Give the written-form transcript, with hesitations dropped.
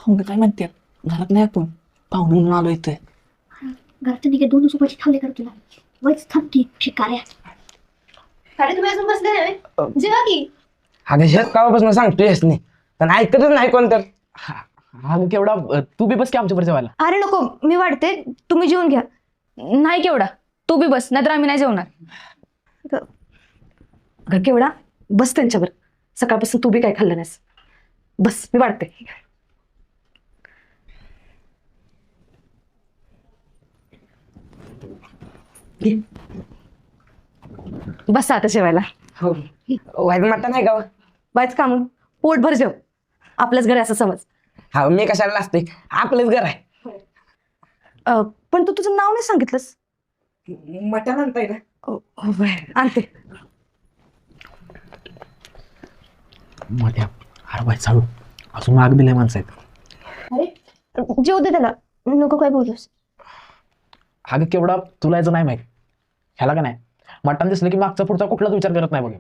पाहुणे काय म्हणते घरात नाही आपण पाहुणे म्हणून आलो इथे. घरात निघे 2 दिवसाची थांबले कर तुला वयच थांबती ठिकाऱ्या. अरे तुम्ही अजून बसले नाही जेवा की. अगं हेच कावापासून सांगतो येस नाही पण ऐकतच नाही कोण तर. अगं केवढा तू बी बस की आमच्या जेवायला. अरे नको मी वाढते तुम्ही जेवून घ्या. नाही केवढा तू बी बस नाहीतर आम्ही नाही जेवणार. अगं केवढा बस त्यांच्यावर. सकाळपासून तू बी काय खाल्लं नाहीस. बस मी वाढते. बस आता जेवायला. हो वाईट म्हणता नाही का? वायच काम पोटभर जेव. आपल्याच घरी असं समज. हा मी कशाला असते आपलंच घर आहे. पण तू तुझं नाव नाही सांगितलंस. मटण आणताय ना. आणते. मध्ये अरे बाई चालू अजून माग दिले माणसं आहेत. अरे जेव दे त्याला नको काय बोलूस. अगं केवढा तुला याचं नाही माहित ह्याला का नाही मटण दिसलं की मागचा पुढचा कुठलाच विचार करत नाही बघ.